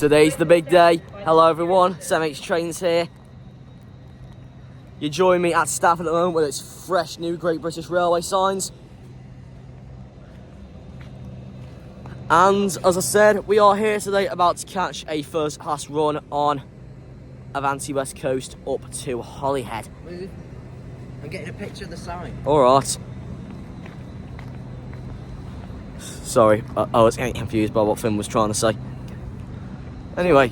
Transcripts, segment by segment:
Today's the big day. Hello everyone, SMH Trains here. You join me at Stafford at the moment with its fresh new Great British Railway signs. And as I said, we are here today about to catch a first class run on Avanti West Coast up to Holyhead. I'm getting a picture of the sign. Alright. Sorry, I was getting confused by what Finn was trying to say. Anyway.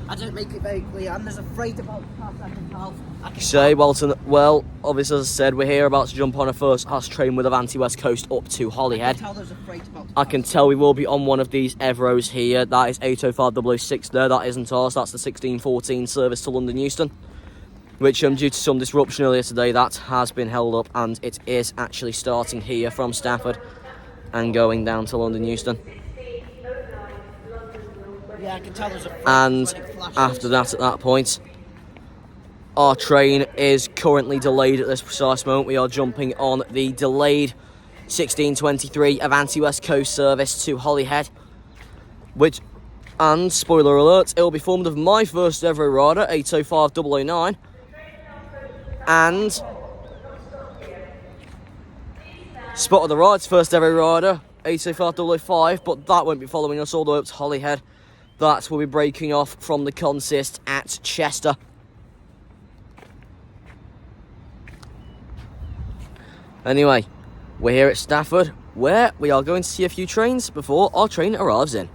I didn't make it very clear. I'm just afraid about the path I can help. Say, Walton, well, obviously as I said, we're here about to jump on a first class train with Avanti West Coast up to Holyhead. I can tell we will be on one of these Evros here. That is 805006 there, that isn't ours, that's the 1614 service to London Euston. Which, due to some disruption earlier today, that has been held up and it is actually starting here from Stafford and going down to London Euston. Yeah, I can tell there's a and after that, at that point, our train is currently delayed at this precise moment. We are jumping on the delayed 1623 Avanti West Coast service to Holyhead, which, and spoiler alert, it will be formed of my first ever rider, 805009, and Spot of the Ride's first ever rider, 805005, but that won't be following us all the way up to Holyhead. That will be breaking off from the consist at Chester. Anyway, we're here at Stafford, where we are going to see a few trains before our train arrives in.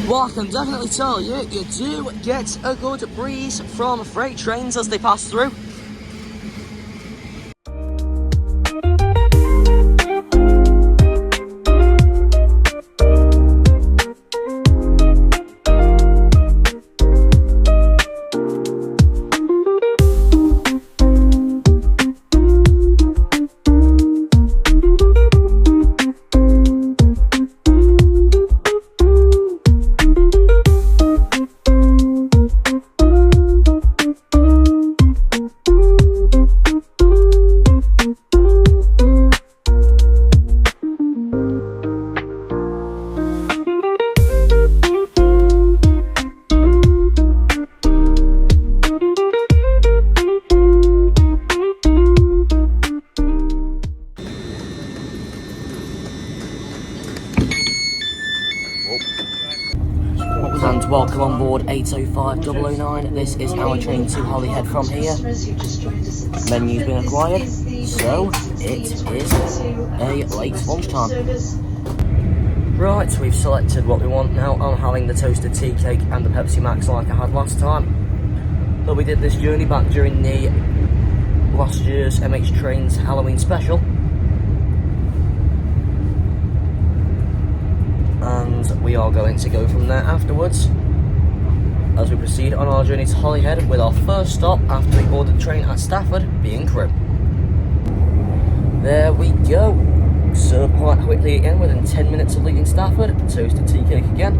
Well, I can definitely tell you, you do get a good breeze from freight trains as they pass through. And welcome on board 805009. This is our train to Holyhead from here. Menu's been acquired, so it is a late lunchtime. Right, we've selected what we want now. I'm having the toasted tea cake and the Pepsi Max like I had last time. But we did this journey back during the last year's MH Trains Halloween special. And we are going to go from there afterwards as we proceed on our journey to Holyhead, with our first stop after we boarded the train at Stafford being Crewe. There we go. Served quite quickly again, within 10 minutes of leaving Stafford. Toasted tea cake again,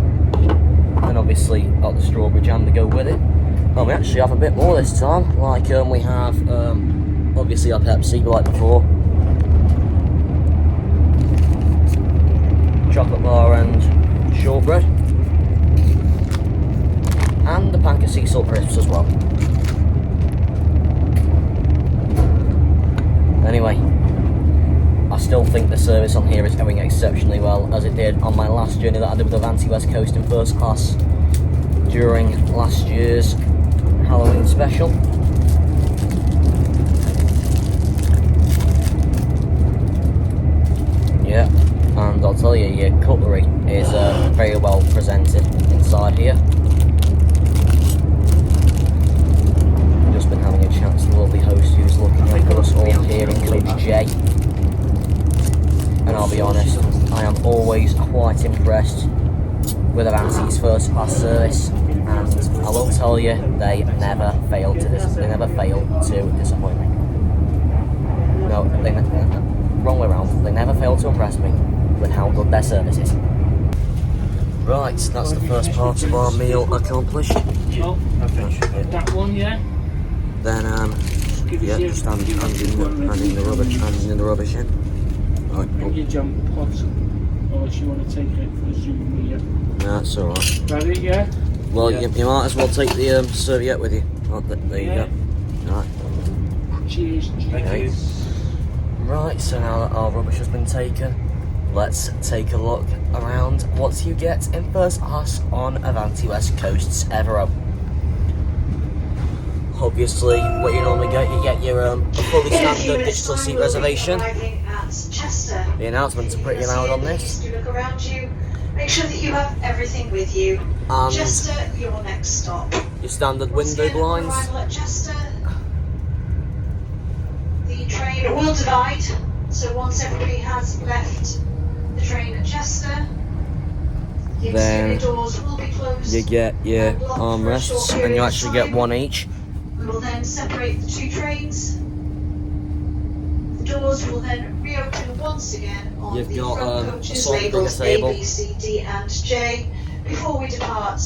and obviously got the strawberry jam to go with it. And we actually have a bit more this time, like we have obviously our Pepsi like before, chocolate bar and shortbread, and a pack of sea salt crisps as well. Anyway, I still think the service on here is going exceptionally well, as it did on my last journey that I did with Avanti West Coast in first class during last year's Halloween special. Yeah. And I'll tell you, your cutlery is very well presented inside here. Just been having a chat to the lovely host who's looking after us all here in Coach J. And I'll be honest, I am always quite impressed with Avanti's first class service, and I will tell you, they never fail to disappoint me. No, wrong way around. They never fail to impress me with how good their service is. Right, that's the first part of our meal accomplished. Oh, okay. That one, yeah. Then Yeah, just hand in the rubbish in. Right, And your jump pods, unless you want to take it for a zoom here. no, that's alright. Ready, yeah? Well, Yeah. you might as well take the serviette with you. Oh, there you Yeah. go. Right. Cheers. Okay. Right, so now that our rubbish has been taken, let's take a look around what you get in first class on Avanti West Coast's Evero. Obviously, what you normally get, you get your fully standard digital seat reservation. The announcements are pretty loud on this. Look around you. Make sure that you have everything with you. And Chester, your next stop. your standard window blinds. Arrival at Chester. The train will divide. So once everybody has left the train at Chester, the Then exterior doors will be closed. You get your and locked for a armrests, short and period you of actually get time. one each. We will then separate the two trains. The doors will then reopen once again on You've the got, front a coaches salt and labelled vinegar table. A, B, C, D and J before we depart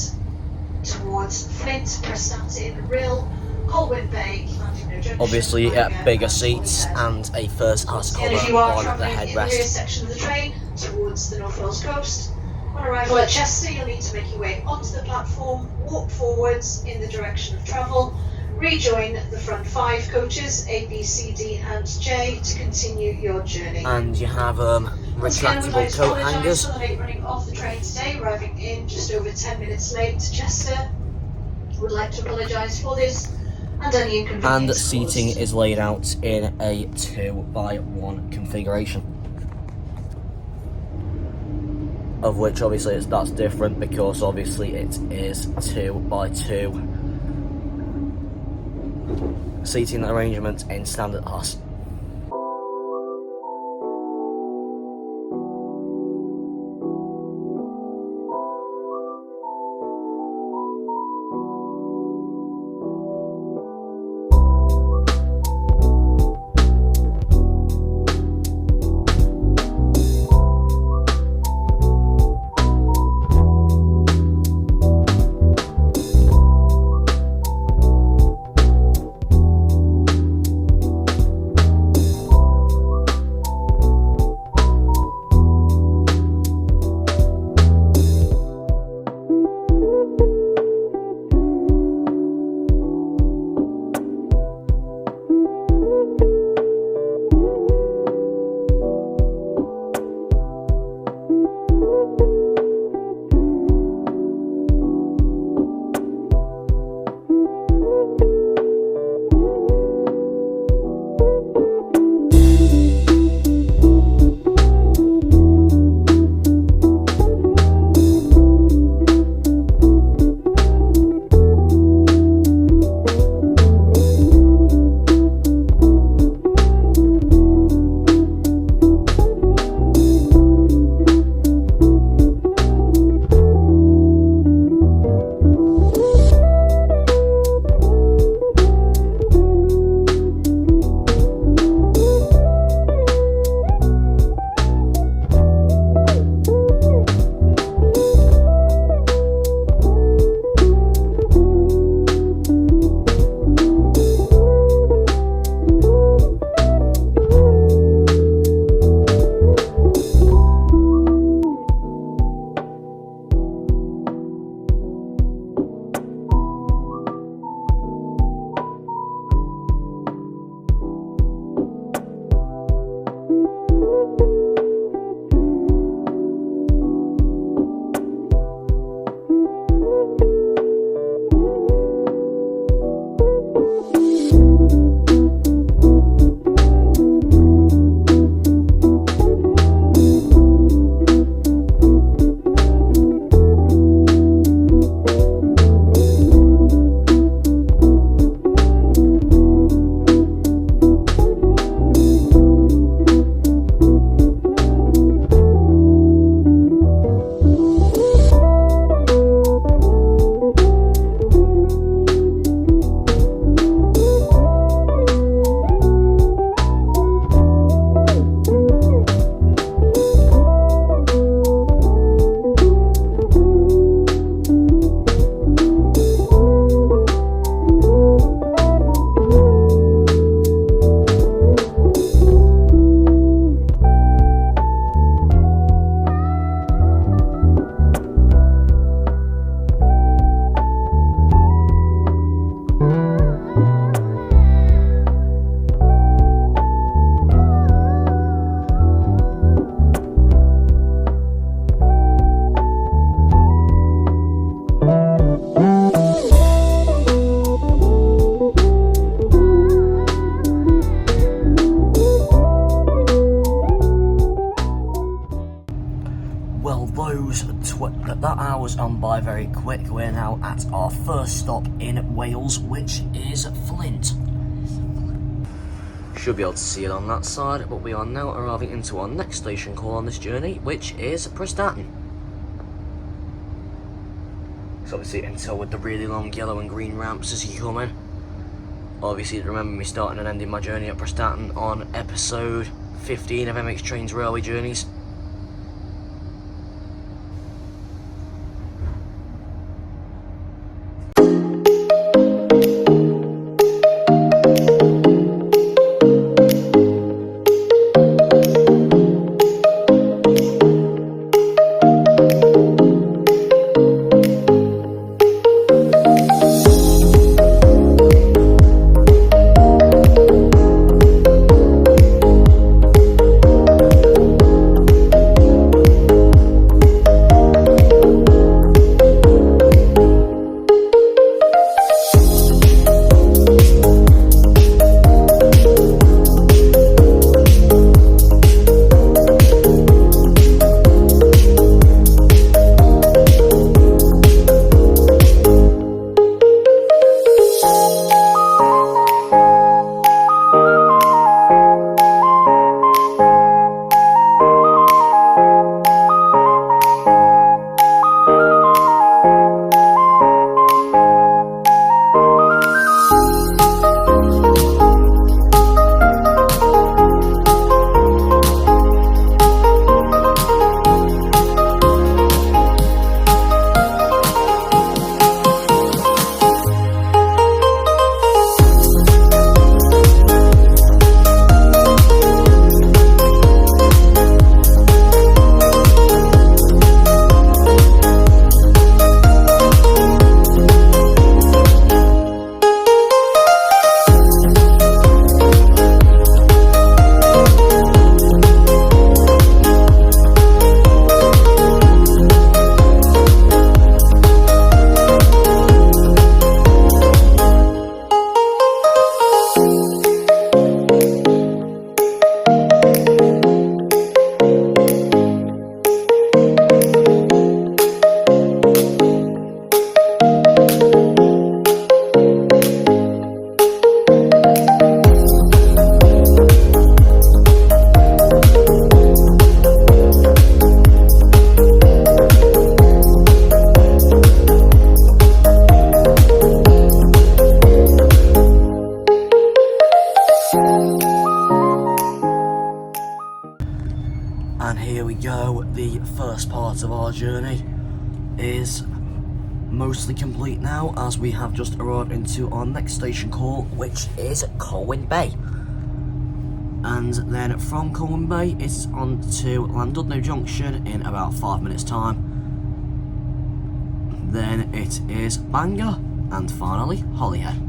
towards Flint, Prestatyn, Rill, Colwyn Bay, Llandudno Junction, Obviously, you get Bangor, bigger and seats Holyhead. and a first class And cover if you are on the travelling in the rear headrest. section of the train towards the North Wales coast, on arrival at Chester, you'll need to make your way onto the platform, walk forwards in the direction of travel, rejoin the front 5 coaches, A, B, C, D and J, to continue your journey. And you have Once again, we'd retractable like to coat apologise hangers. for the late running of the train today, arriving in just over 10 minutes late to Chester. We'd like to apologise for this and any And inconvenience seating caused. is laid out in a 2x1 configuration. Of which obviously that's different because obviously it is 2x2 seating arrangement in standard class. goes on by very quick. We're now at our first stop in Wales, which is Flint. Should be able to see it on that side, but we are now arriving into our next station call on this journey, which is Prestatyn. So obviously you can tell with the really long yellow and green ramps as you come in. Obviously remember me starting and ending my journey at Prestatyn on episode 15 of MX Trains Railway Journeys. And here we go, the first part of our journey is mostly complete now, as we have just arrived into our next station call, which is Colwyn Bay. And then from Colwyn Bay it's on to Llandudno Junction in about 5 minutes time. Then it is Bangor, and finally Holyhead.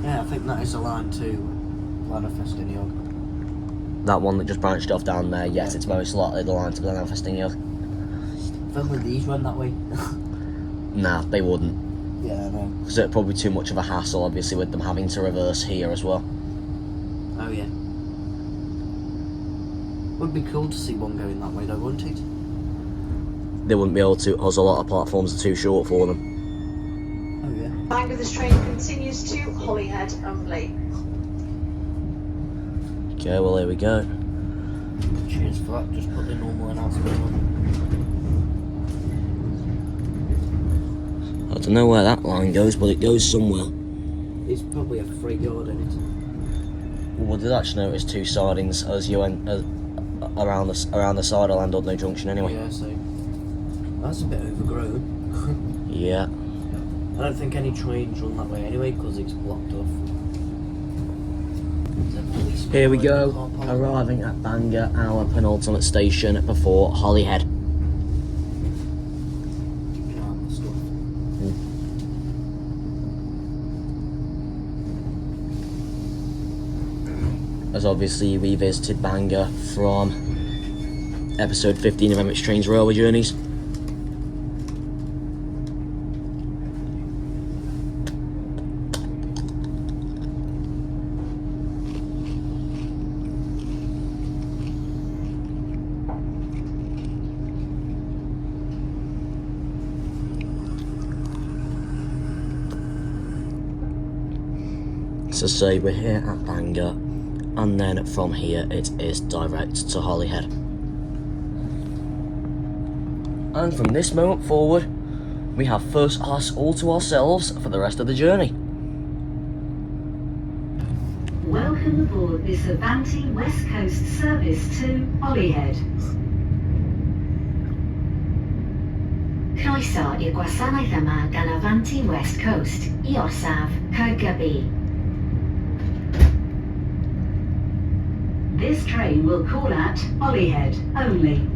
Yeah, I think that is a line to Llanfestiniog. That one that just branched off down there, yes, it's most likely the line to Llanfestiniog. If only these went that way. Nah, they wouldn't. Yeah, I know. Because it'd probably be too much of a hassle, obviously, with them having to reverse here as well. Oh yeah. Would be cool to see one going that way though, wouldn't it? They wouldn't be able to, because a lot of platforms are too short for them. Oh yeah. Bangor, this train continues to Holyhead only. Okay, well here we go. Cheers for that, just put the normal announcement on. I don't know where that line goes, but it goes somewhere. It's probably a freight yard in it. Well, I did actually notice 2 sidings as you went around the side of Landudno Junction anyway. Yeah, so that's a bit overgrown. Yeah. I don't think any trains run that way anyway because it's blocked off. Here we go, arriving at Bangor, our penultimate station before Holyhead. As obviously we visited Bangor from episode 15 of Emmett's Trains Railway Journeys. So say we're here at Bangor, and then from here it is direct to Holyhead. And from this moment forward, we have first us all to ourselves for the rest of the journey. Welcome aboard this Avanti West Coast service to Holyhead. Croeso i'r gwasanaeth yma gan Avanti West Coast I orsaf Caergybi. This train will call at Holyhead only.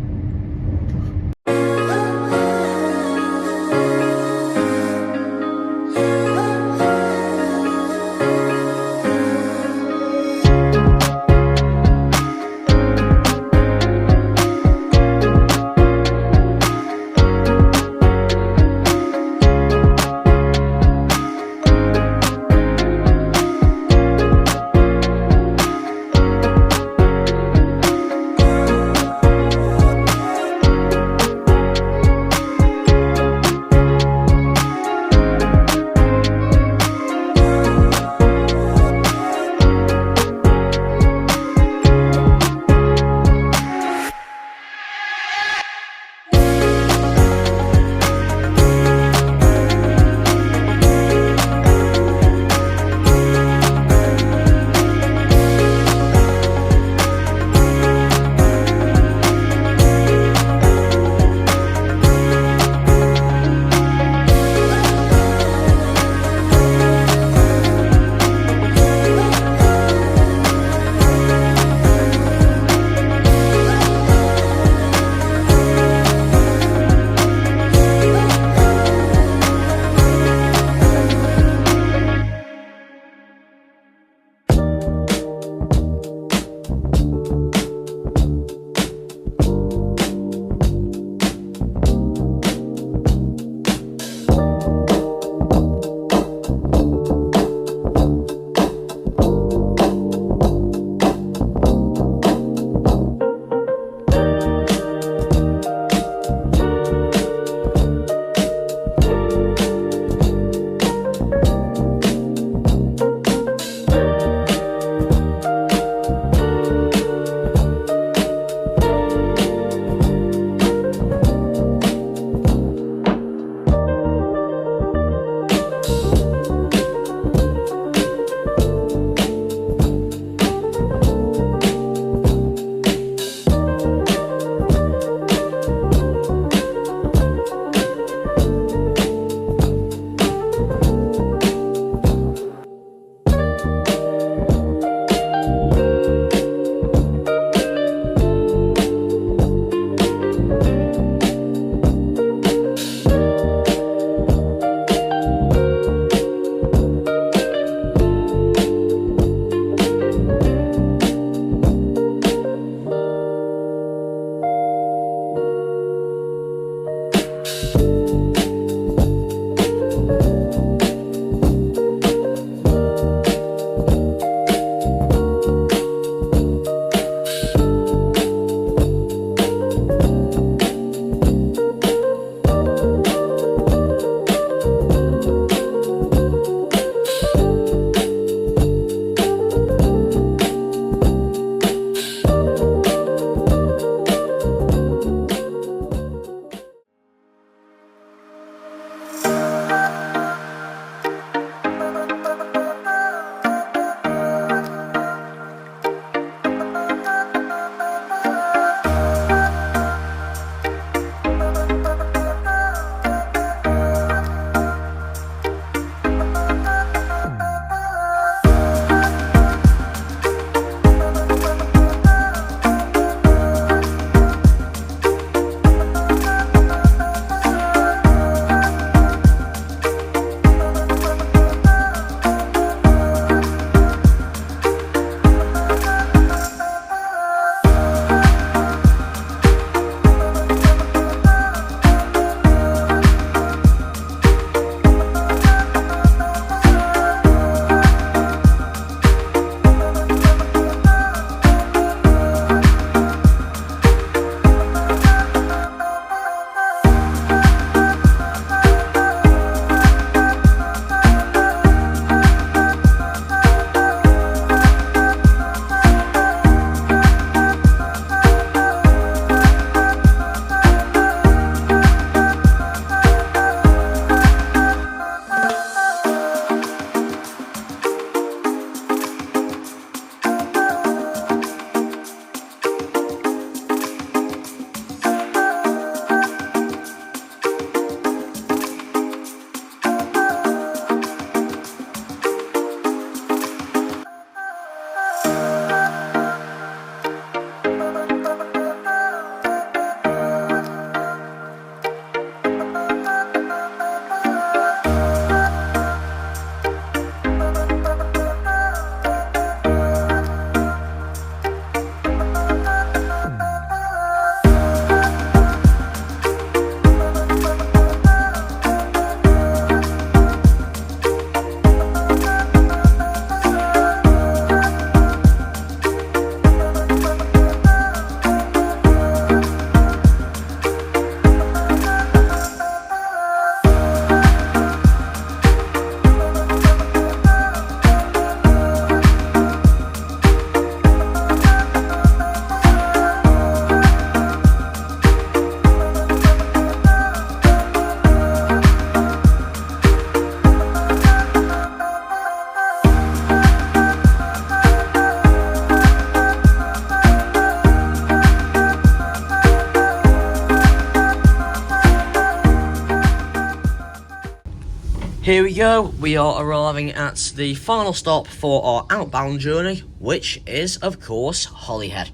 go, we are arriving at the final stop for our outbound journey, which is, of course, Holyhead.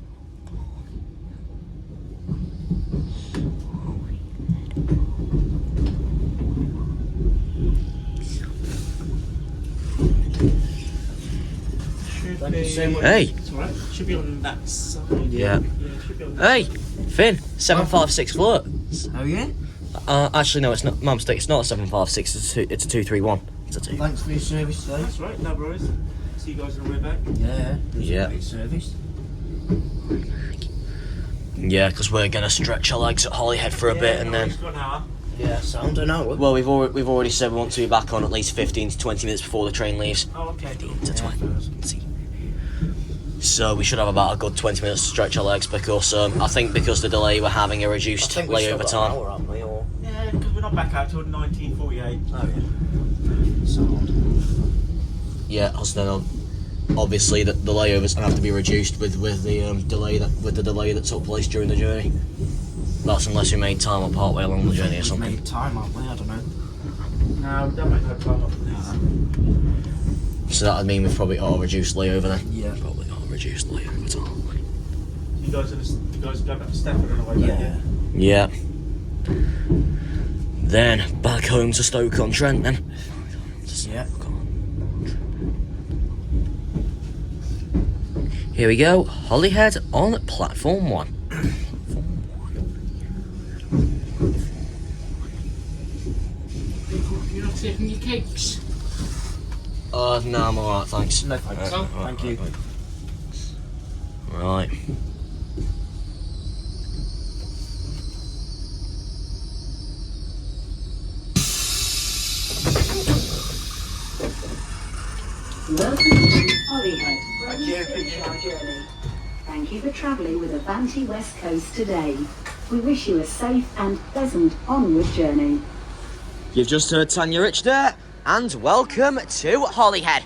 Thank you so much. Hey! It's alright. Should be on that side. Yeah. Yeah, should be on that Hey! Finn, 756 flirt. Oh yeah? Actually, no, it's not. My mistake. It's not a 756. It's a 231. It's a 2. Thanks for your service today. That's right, no worries. See you guys on the way back. Yeah. Yeah. Service. Yeah, because we're gonna stretch our legs at Holyhead for a bit, and then. It's got an hour. Yeah, sound an hour. Well, we've already said we want to be back on at least 15 to 20 minutes before the train leaves. Oh, okay. 15 to 20. So we should have about a good 20 minutes to stretch our legs because I think because the delay we're having a reduced layover time. An hour, haven't we? Or... Yeah, because we're not back out till 1948. Oh yeah. Sound. Yeah, because then obviously the layovers have to be reduced with the delay that took place during the journey. That's unless we made time up partway along the journey or We've something. made time, haven't we? I don't know. No, we don't make no time up now. So that would mean we've probably got a reduced layover then. Yeah. Probably got a reduced layover time. You guys go back to Stafford on the way back, Yeah. yeah? Yeah. Then back home to Stoke-on-Trent then. Yeah. Here we go, Holyhead on platform 1. You're not taking your cakes? No, I'm alright, thanks. No thanks. Thank you. Right. Welcome to Holyhead. Thank you. Thank you for travelling with Avanti West Coast today. We wish you a safe and pleasant onward journey. You've just heard Tanya Rich there, and welcome to Holyhead.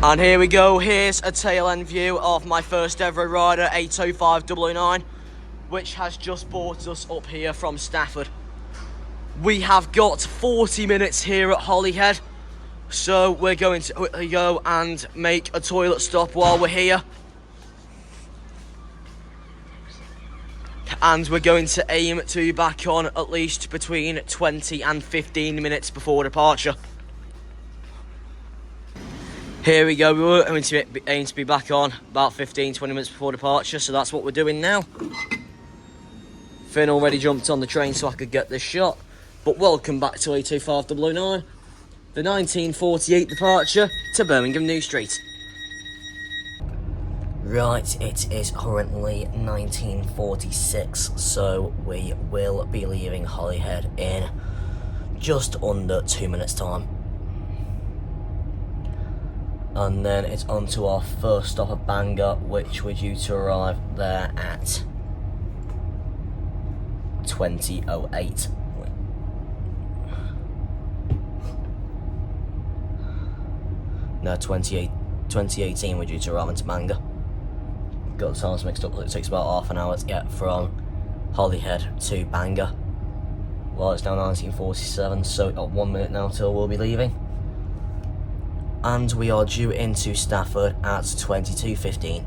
And here we go, here's a tail end view of my first ever rider, 805-009, which has just brought us up here from Stafford. We have got 40 minutes here at Holyhead, so we're going to go and make a toilet stop while we're here. And we're going to aim to be back on at least between 20 and 15 minutes before departure. Here we go, we were going to aim to be back on about 15-20 minutes before departure, so that's what we're doing now. Finn already jumped on the train so I could get this shot. But welcome back to 805-009, the 1948 departure to Birmingham New Street. Right, it is currently 1946, so we will be leaving Holyhead in just under 2 minutes' time. And then it's on to our first stop at Bangor, which we're due to arrive there at 20:08. No, 2018 we're due to arrive into Bangor. Got the times mixed up, it takes about half an hour to get from Holyhead to Bangor. Well, it's now 1947, so we've got 1 minute now till we'll be leaving. And we are due into Stafford at 22:15.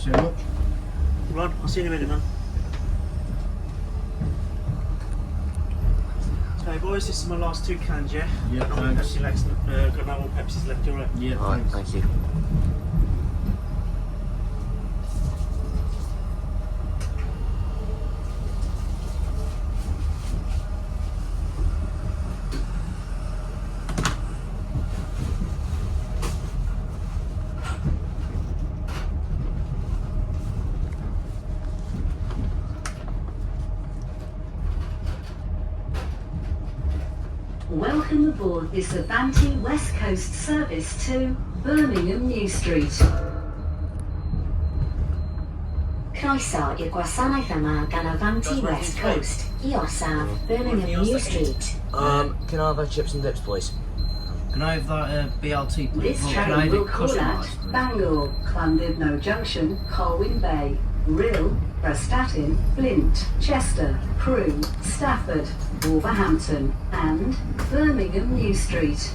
very much. Rod, I'll see you in a minute, man. Okay, boys, this is my last 2 cans, yeah? Yeah, got no more thanks. Pepsi left, got no more Pepsis left, alright? Yeah, Alright, thanks. thank you. Welcome aboard this Avanti West Coast service to Birmingham New Street. Croeso i'r gwasanaeth yma gan Avanti West Coast, i orsaf Birmingham New Street. Can I have a chips and dips, please? Can I have that BLT, please? This Can I train have will it call at customised, please? Bangor, Llandudno Junction, Colwyn Bay, Rhyl, Prestatyn, Flint, Chester, Crewe, Stafford, Wolverhampton and Birmingham New Street.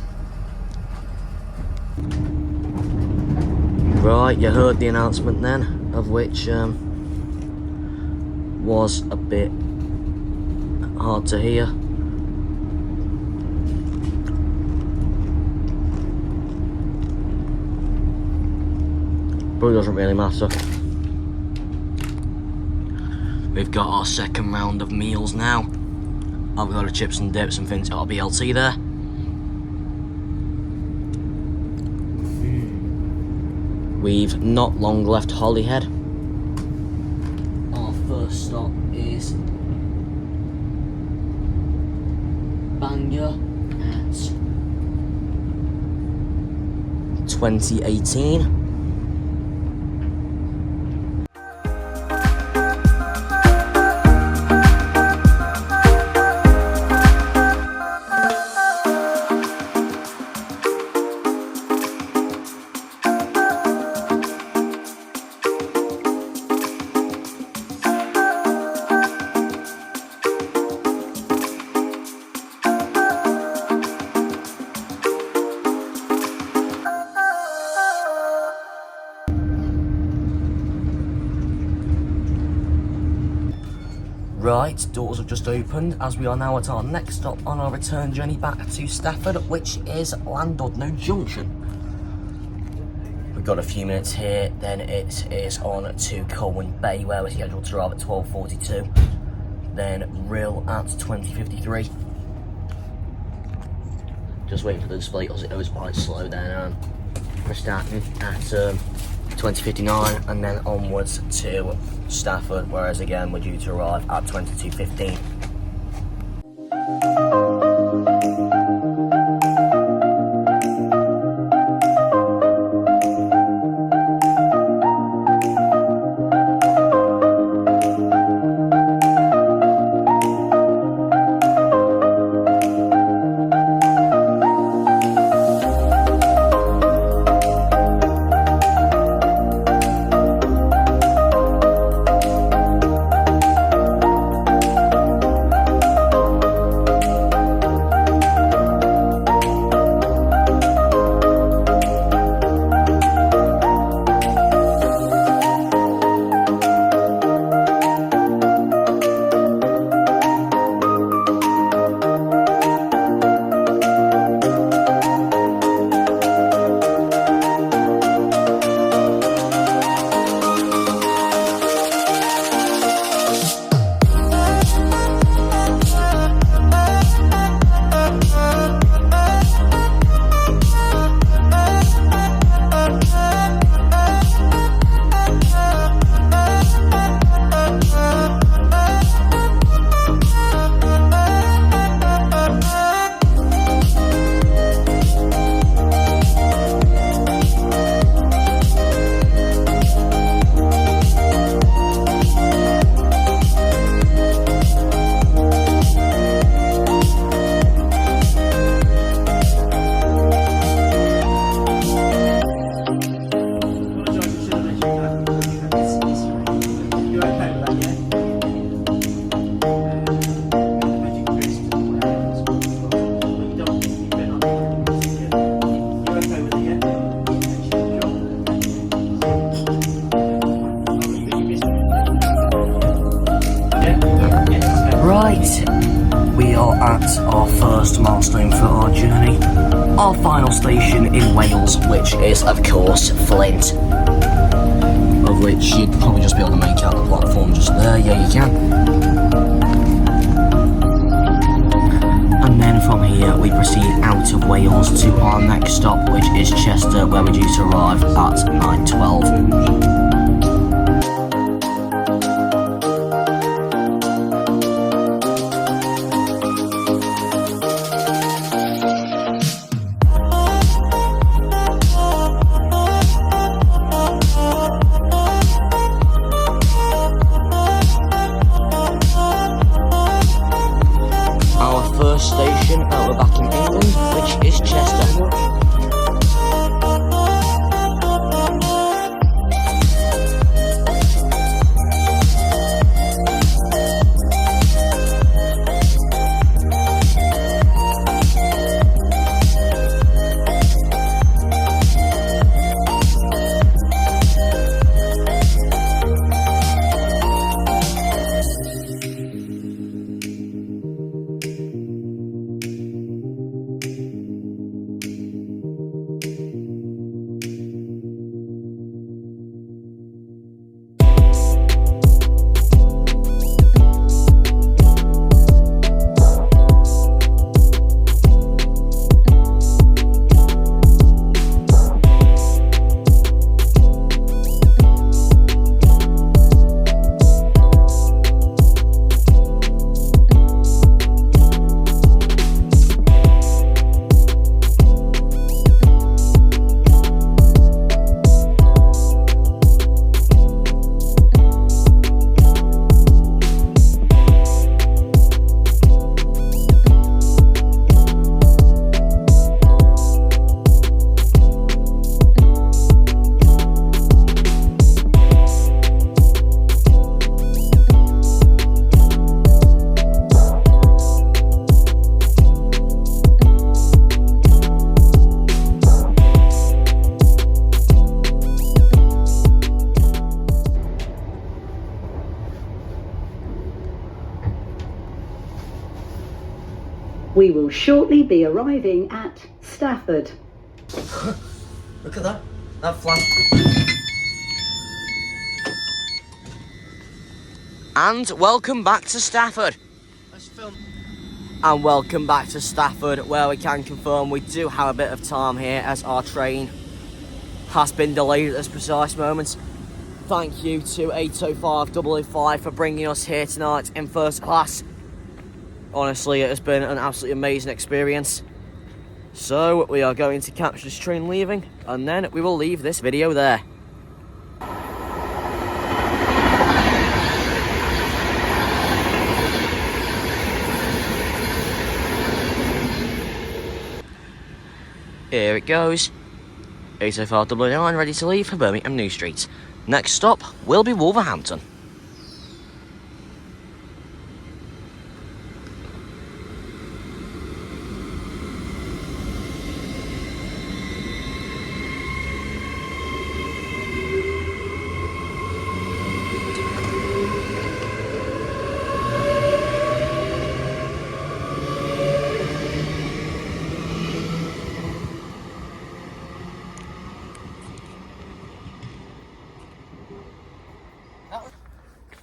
Right, you heard the announcement then, of which was a bit hard to hear. But it doesn't really matter. We've got our second round of meals now. I've got a chips and dips and things got a BLT there. We've not long left Holyhead. Our first stop is Bangor at 2018. Right, doors have just opened as we are now at our next stop on our return journey back to Stafford, which is Llandudno Junction. We've got a few minutes here, then it is on to Colwyn Bay where we're scheduled to arrive at 12:42. Then Rhyl at 20:53. Just waiting for the display because it goes quite slow. Then Prestatyn at 20:59 and then onwards to Stafford, whereas again we're due to arrive at 22:15. at our first milestone for our journey, our final station in Wales, which is of course Flint, of which you'd probably just be able to make out the platform just there. Yeah, you can. And then from here we proceed out of Wales to our next stop, which is Chester, where we're due to arrive at 9:12. Station, we're back in England, which is Chester. We will shortly be arriving at Stafford. Look at that flash. And welcome back to Stafford. Let's film. And welcome back to Stafford, where we can confirm we do have a bit of time here as our train has been delayed at this precise moment. Thank you to 805 005 for bringing us here tonight in first class. Honestly, it has been an absolutely amazing experience. So we are going to catch this train leaving, and then we will leave this video there. Here it goes. 805 009 ready to leave for Birmingham New Street. Next stop will be Wolverhampton.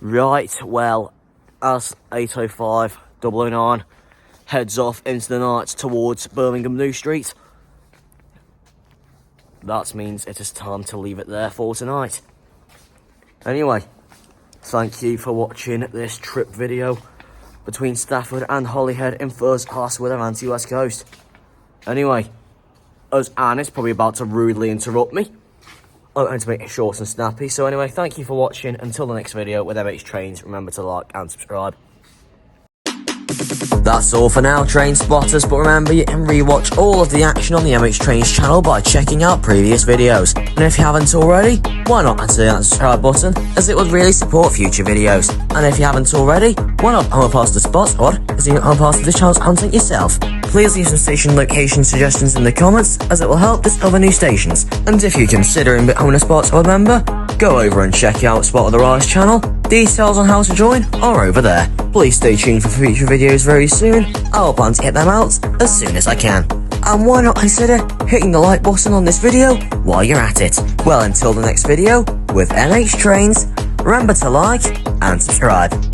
Right, well, as 805 009 heads off into the night towards Birmingham New Street, that means it is time to leave it there for tonight. Anyway, thank you for watching this trip video between Stafford and Holyhead in first class with Avanti West Coast. Anyway, as Anne is probably about to rudely interrupt me, I'm going to make it short and snappy. So anyway, thank you for watching. Until the next video with MH Trains, remember to like and subscribe. That's all for now, train spotters, but remember you can rewatch all of the action on the MH Trains channel by checking out previous videos. And if you haven't already, why not hit that subscribe button, as it would really support future videos. And if you haven't already, why not come past the spot squad, as you can come past the channel's content yourself. Please leave some station location suggestions in the comments, as it will help discover new stations. And if you're considering becoming a Spot Squad member, go over and check out Spot of the Rise channel, Details on how to join are over there. Please stay tuned for future videos very soon. I'll plan to get them out as soon as I can. And why not consider hitting the like button on this video while you're at it. Well, until the next video with NH Trains, remember to like and subscribe.